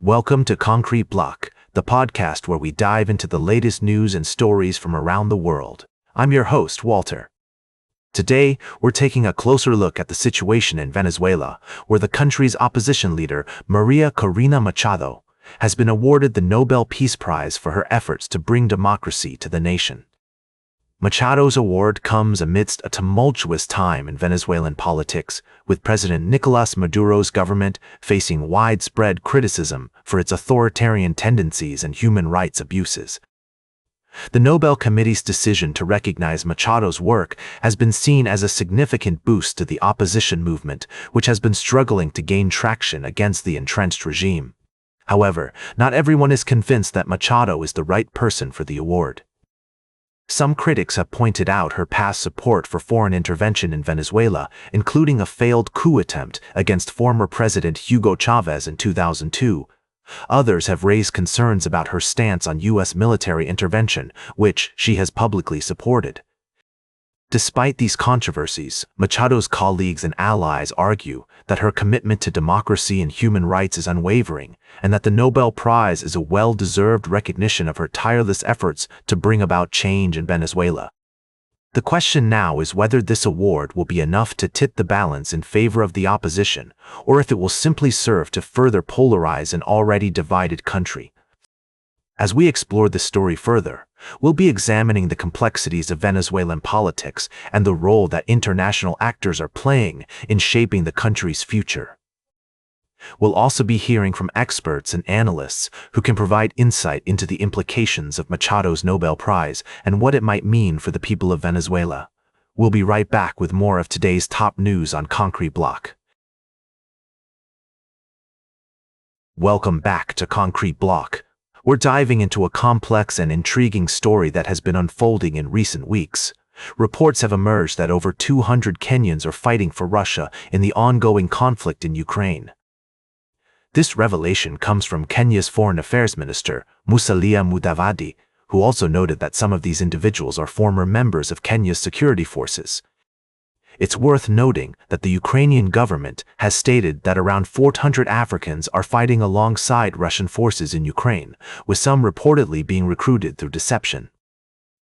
Welcome to Concrete Block, the podcast where we dive into the latest news and stories from around the world. I'm your host, Walter. Today, we're taking a closer look at the situation in Venezuela, where the country's opposition leader, Maria Corina Machado, has been awarded the Nobel Peace Prize for her efforts to bring democracy to the nation. Machado's award comes amidst a tumultuous time in Venezuelan politics, with President Nicolás Maduro's government facing widespread criticism for its authoritarian tendencies and human rights abuses. The Nobel Committee's decision to recognize Machado's work has been seen as a significant boost to the opposition movement, which has been struggling to gain traction against the entrenched regime. However, not everyone is convinced that Machado is the right person for the award. Some critics have pointed out her past support for foreign intervention in Venezuela, including a failed coup attempt against former President Hugo Chavez in 2002. Others have raised concerns about her stance on U.S. military intervention, which she has publicly supported. Despite these controversies, Machado's colleagues and allies argue that her commitment to democracy and human rights is unwavering, and that the Nobel Prize is a well-deserved recognition of her tireless efforts to bring about change in Venezuela. The question now is whether this award will be enough to tip the balance in favor of the opposition, or if it will simply serve to further polarize an already divided country. As we explore this story further, we'll be examining the complexities of Venezuelan politics and the role that international actors are playing in shaping the country's future. We'll also be hearing from experts and analysts who can provide insight into the implications of Machado's Nobel Prize and what it might mean for the people of Venezuela. We'll be right back with more of today's top news on Concrete Block. Welcome back to Concrete Block. We're diving into a complex and intriguing story that has been unfolding in recent weeks. Reports have emerged that over 200 Kenyans are fighting for Russia in the ongoing conflict in Ukraine. This revelation comes from Kenya's Foreign Affairs Minister, Musalia Mudavadi, who also noted that some of these individuals are former members of Kenya's security forces. It's worth noting that the Ukrainian government has stated that around 400 Africans are fighting alongside Russian forces in Ukraine, with some reportedly being recruited through deception.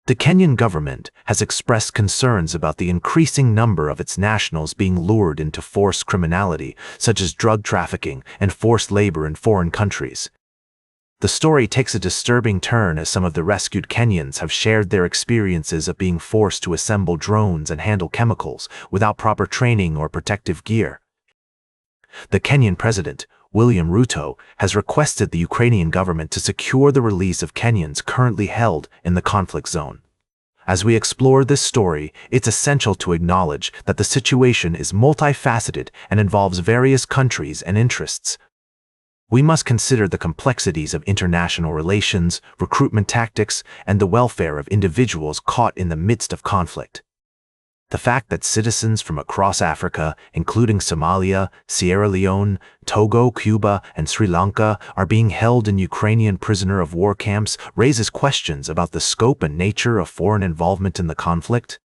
The Kenyan government has expressed concerns about the increasing number of its nationals being lured into forced criminality, such as drug trafficking and forced labor in foreign countries. The story takes a disturbing turn as some of the rescued Kenyans have shared their experiences of being forced to assemble drones and handle chemicals without proper training or protective gear. The Kenyan president, William Ruto, has requested the Ukrainian government to secure the release of Kenyans currently held in the conflict zone. As we explore this story, it's essential to acknowledge that the situation is multifaceted and involves various countries and interests. We must consider the complexities of international relations, recruitment tactics, and the welfare of individuals caught in the midst of conflict. The fact that citizens from across Africa, including Somalia, Sierra Leone, Togo, Cuba, and Sri Lanka, are being held in Ukrainian prisoner of war camps raises questions about the scope and nature of foreign involvement in the conflict.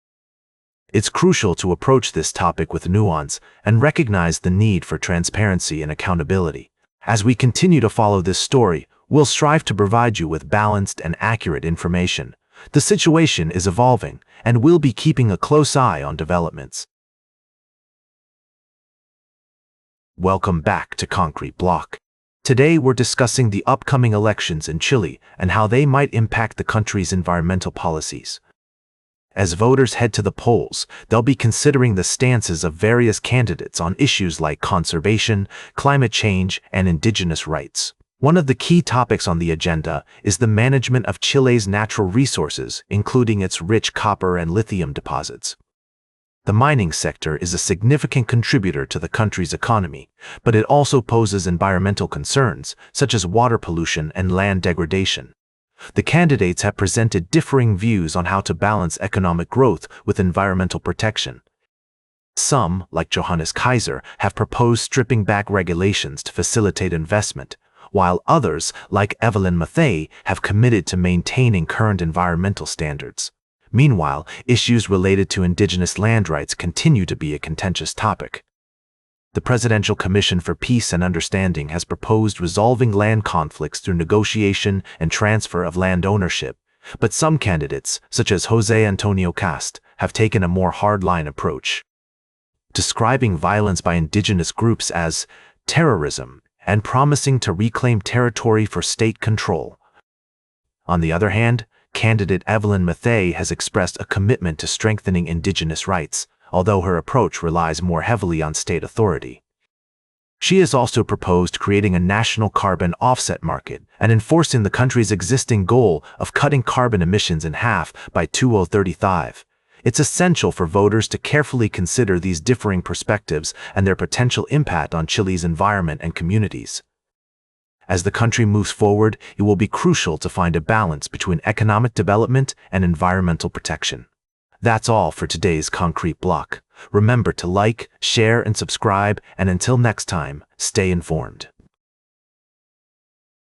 It's crucial to approach this topic with nuance and recognize the need for transparency and accountability. As we continue to follow this story, we'll strive to provide you with balanced and accurate information. The situation is evolving, and we'll be keeping a close eye on developments. Welcome back to Concrete Block. Today we're discussing the upcoming elections in Chile and how they might impact the country's environmental policies. As voters head to the polls, they'll be considering the stances of various candidates on issues like conservation, climate change, and indigenous rights. One of the key topics on the agenda is the management of Chile's natural resources, including its rich copper and lithium deposits. The mining sector is a significant contributor to the country's economy, but it also poses environmental concerns, such as water pollution and land degradation. The candidates have presented differing views on how to balance economic growth with environmental protection. Some, like Johannes Kaiser, have proposed stripping back regulations to facilitate investment, while others, like Evelyn Matthei, have committed to maintaining current environmental standards. Meanwhile, issues related to indigenous land rights continue to be a contentious topic. The Presidential Commission for Peace and Understanding has proposed resolving land conflicts through negotiation and transfer of land ownership, but some candidates, such as José Antonio Cast, have taken a more hardline approach, describing violence by indigenous groups as terrorism and promising to reclaim territory for state control. On the other hand, candidate Evelyn Matthei has expressed a commitment to strengthening indigenous rights, although her approach relies more heavily on state authority. She has also proposed creating a national carbon offset market and enforcing the country's existing goal of cutting carbon emissions in half by 2035. It's essential for voters to carefully consider these differing perspectives and their potential impact on Chile's environment and communities. As the country moves forward, it will be crucial to find a balance between economic development and environmental protection. That's all for today's Concrete Block. Remember to like, share, and subscribe, and until next time, stay informed.